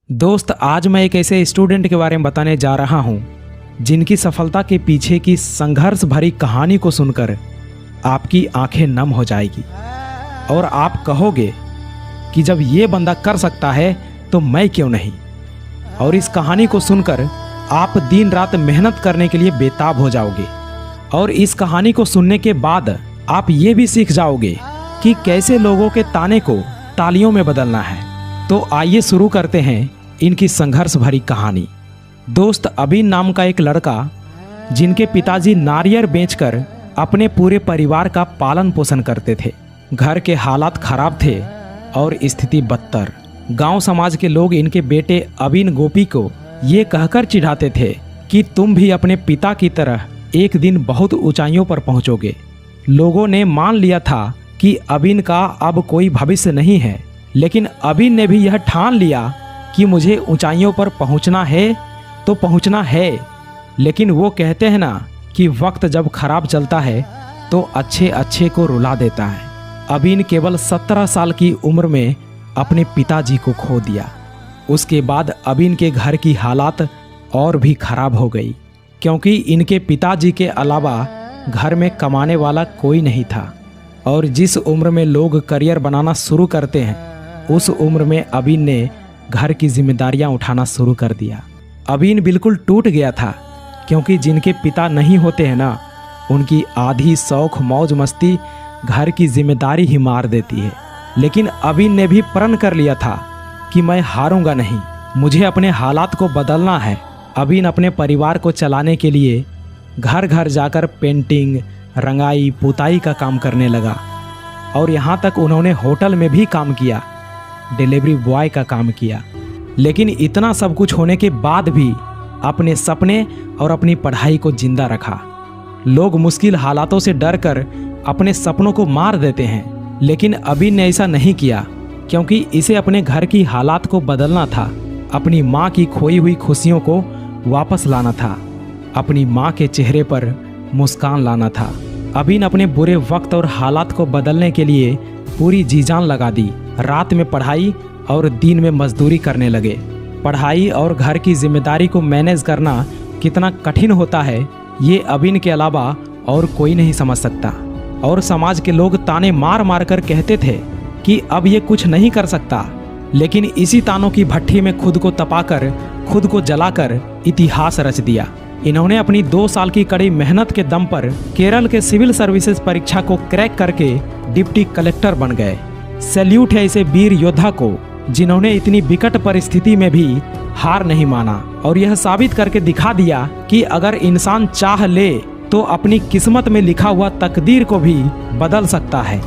दोस्त, आज मैं एक ऐसे स्टूडेंट के बारे में बताने जा रहा हूं जिनकी सफलता के पीछे की संघर्ष भरी कहानी को सुनकर आपकी आंखें नम हो जाएगी और आप कहोगे कि जब ये बंदा कर सकता है तो मैं क्यों नहीं। और इस कहानी को सुनकर आप दिन रात मेहनत करने के लिए बेताब हो जाओगे और इस कहानी को सुनने के बाद आप ये भी सीख जाओगे कि कैसे लोगों के ताने को तालियों में बदलना है। तो आइए शुरू करते हैं इनकी संघर्ष भरी कहानी। दोस्त, अभिन नाम का एक लड़का जिनके पिताजी नारियल बेचकर अपने पूरे परिवार का पालन पोषण करते थे। घर के हालात खराब थे और स्थिति बदतर। गांव समाज के लोग इनके बेटे अभिन गोपी को ये कहकर चिढ़ाते थे कि तुम भी अपने पिता की तरह एक दिन बहुत ऊंचाइयों पर पहुंचोगे। लोगों ने मान लिया था कि अभिन का अब कोई भविष्य नहीं है, लेकिन अभिन ने भी यह ठान लिया कि मुझे ऊंचाइयों पर पहुंचना है तो पहुंचना है। लेकिन वो कहते हैं ना कि वक्त जब खराब चलता है तो अच्छे अच्छे को रुला देता है। अभिन केवल 17 साल की उम्र में अपने पिताजी को खो दिया। उसके बाद अभिन के घर की हालात और भी खराब हो गई, क्योंकि इनके पिताजी के अलावा घर में कमाने वाला कोई नहीं था। और जिस उम्र में लोग करियर बनाना शुरू करते हैं, उस उम्र में अभिन ने घर की जिम्मेदारियां उठाना शुरू कर दिया। अभिन बिल्कुल टूट गया था, क्योंकि जिनके पिता नहीं होते हैं ना, उनकी आधी शौक मौज मस्ती घर की जिम्मेदारी ही मार देती है। लेकिन अभिन ने भी प्रण कर लिया था कि मैं हारूंगा नहीं, मुझे अपने हालात को बदलना है। अभिन अपने परिवार को चलाने के लिए घर घर जाकर पेंटिंग, रंगाई, पुताई का काम करने लगा। और यहाँ तक उन्होंने होटल में भी काम किया, डिलीवरी बॉय का काम किया। लेकिन इतना सब कुछ होने के बाद भी अपने सपने और अपनी पढ़ाई को जिंदा रखा। लोग मुश्किल हालातों से डरकर अपने सपनों को मार देते हैं, लेकिन अभिन ने ऐसा नहीं किया, क्योंकि इसे अपने घर की हालात को बदलना था। अपनी माँ की खोई हुई खुशियों को वापस लाना था, अपनी माँ के चेहरे पर मुस्कान लाना था। अभिन अपने बुरे वक्त और हालात को बदलने के लिए पूरी जी जान लगा दी। रात में पढ़ाई और दिन में मजदूरी करने लगे। पढ़ाई और घर की जिम्मेदारी को मैनेज करना कितना कठिन होता है, ये अभिन के अलावा और कोई नहीं समझ सकता। और समाज के लोग ताने मार मार कर कहते थे कि अब ये कुछ नहीं कर सकता। लेकिन इसी तानों की भट्ठी में खुद को तपाकर, खुद को जलाकर इतिहास रच दिया। इन्होंने अपनी 2 साल की कड़ी मेहनत के दम पर केरल के सिविल सर्विसेज परीक्षा को क्रैक करके डिप्टी कलेक्टर बन गए। सैल्यूट है ऐसे वीर योद्धा को जिन्होंने इतनी विकट परिस्थिति में भी हार नहीं माना और यह साबित करके दिखा दिया कि अगर इंसान चाह ले तो अपनी किस्मत में लिखा हुआ तकदीर को भी बदल सकता है।